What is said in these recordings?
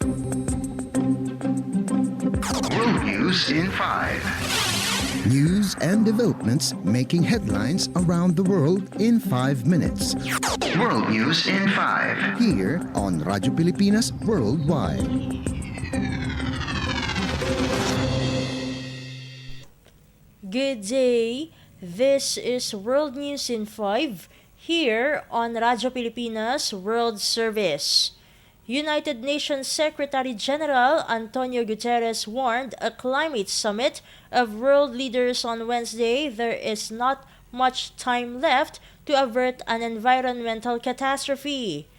World News in 5. News and developments making headlines around the world in 5 minutes. World News in 5. Here on Radyo Pilipinas Worldwide. Good day. This is World News in 5 here on Radyo Pilipinas World Service. United Nations Secretary General Antonio Guterres warned a climate summit of world leaders on Wednesday there is not much time left to avert an environmental catastrophe.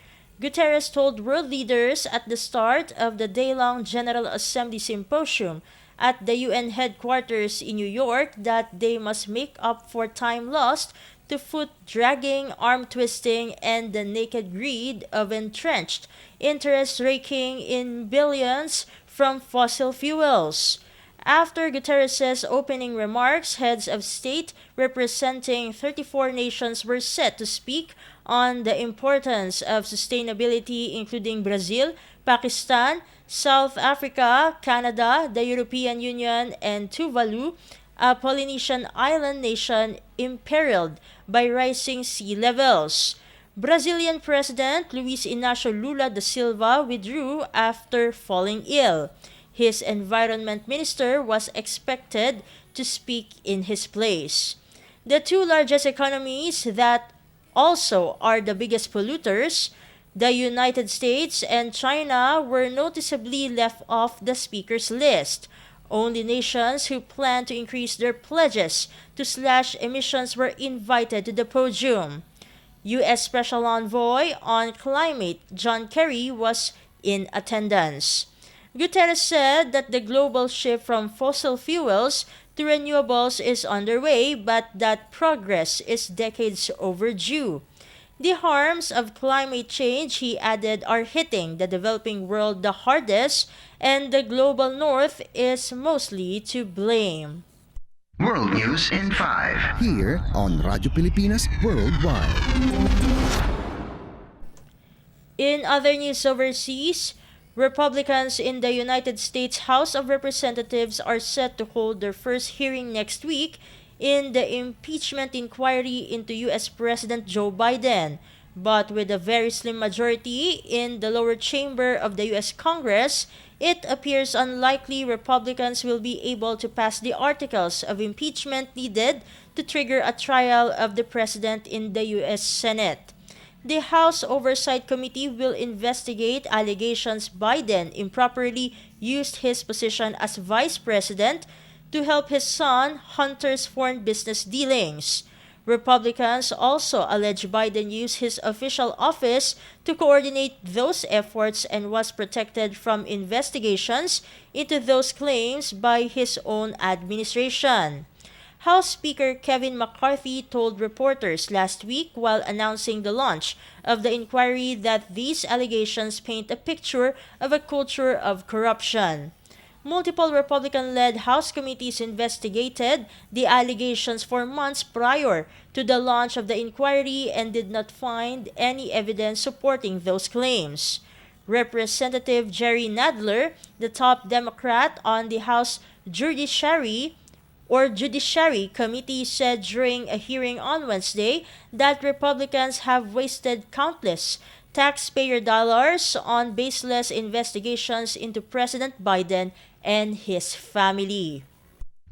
Guterres told world leaders at the start of the day-long General Assembly Symposium at the UN headquarters in New York that they must make up for time lost to foot-dragging, arm-twisting, and the naked greed of entrenched interests raking in billions from fossil fuels. After Guterres' opening remarks, heads of state representing 34 nations were set to speak on the importance of sustainability, including Brazil, Pakistan, South Africa, Canada, the European Union, and Tuvalu, a Polynesian island nation imperiled by rising sea levels. Brazilian President Luiz Inácio Lula da Silva withdrew after falling ill. His environment minister was expected to speak in his place. The two largest economies that also are the biggest polluters, the United States and China, were noticeably left off the speaker's list. Only nations who plan to increase their pledges to slash emissions were invited to the podium. U.S. Special Envoy on Climate John Kerry was in attendance. Guterres said that the global shift from fossil fuels to renewables is underway, but that progress is decades overdue. The harms of climate change, he added, are hitting the developing world the hardest, and the global north is mostly to blame. World News in 5. Here on Radyo Pilipinas Worldwide. In other news overseas, Republicans in the United States House of Representatives are set to hold their first hearing next week in the impeachment inquiry into U.S. President Joe Biden. But with a very slim majority in the lower chamber of the U.S. Congress, it appears unlikely Republicans will be able to pass the articles of impeachment needed to trigger a trial of the president in the U.S. Senate. The House Oversight Committee will investigate allegations Biden improperly used his position as vice president to help his son Hunter's foreign business dealings. Republicans also allege Biden used his official office to coordinate those efforts and was protected from investigations into those claims by his own administration. House Speaker Kevin McCarthy told reporters last week while announcing the launch of the inquiry that these allegations paint a picture of a culture of corruption. Multiple Republican-led House committees investigated the allegations for months prior to the launch of the inquiry and did not find any evidence supporting those claims. Representative Jerry Nadler, the top Democrat on the House Judiciary Committee, said during a hearing on Wednesday that Republicans have wasted countless taxpayer dollars on baseless investigations into President Biden and his family.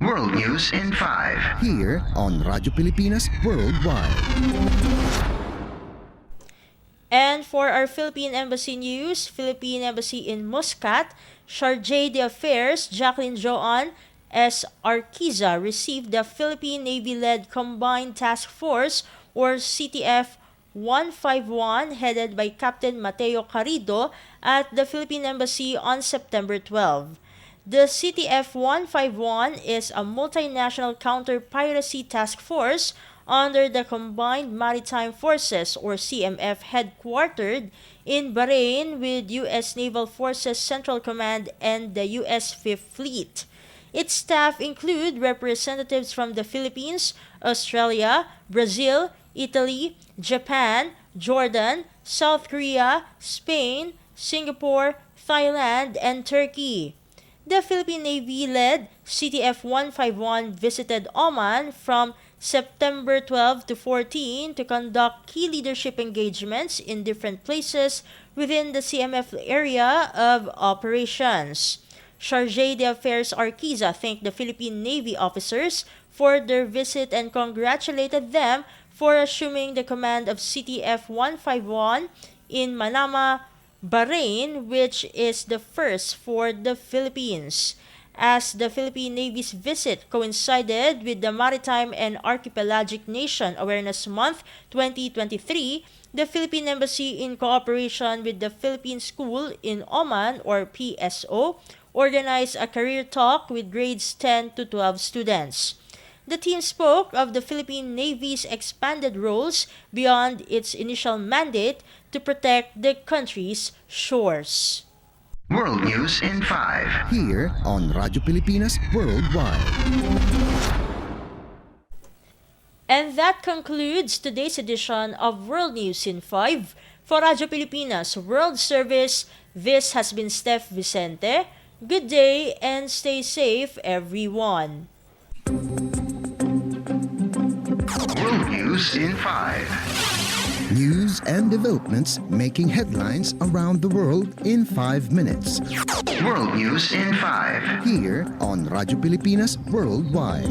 World News in 5. Here on Radyo Pilipinas Worldwide. And for our Philippine Embassy news, Philippine Embassy in Muscat, Chargé d'Affaires Jacqueline Joan S. Arquiza received the Philippine Navy-led Combined Task Force or CTF 151 headed by Captain Mateo Carrido at the Philippine Embassy on September 12. The CTF 151 is a multinational counter-piracy task force under the Combined Maritime Forces or CMF headquartered in Bahrain with U.S. Naval Forces Central Command and the U.S. Fifth Fleet. Its staff include representatives from the Philippines, Australia, Brazil, Italy, Japan, Jordan, South Korea, Spain, Singapore, Thailand, and Turkey. The Philippine Navy-led CTF-151 visited Oman from September 12 to 14 to conduct key leadership engagements in different places within the CMF area of operations. Chargé d'Affaires Arquiza thanked the Philippine Navy officers for their visit and congratulated them for assuming the command of CTF-151 in Manama, Bahrain, which is the first for the Philippines. As the Philippine Navy's visit coincided with the Maritime and Archipelagic Nation Awareness Month 2023, the Philippine Embassy, in cooperation with the Philippine School in Oman, or PSO, organized a career talk with grades 10 to 12 students. The team spoke of the Philippine Navy's expanded roles beyond its initial mandate to protect the country's shores. World News in 5. Here on Radyo Pilipinas Worldwide. And that concludes today's edition of World News in 5. For Radyo Pilipinas World Service, this has been Steph Vicente. Good day and stay safe, everyone. World News in 5. News and developments making headlines around the world in 5 minutes. World News in 5. Here on Radyo Pilipinas Worldwide.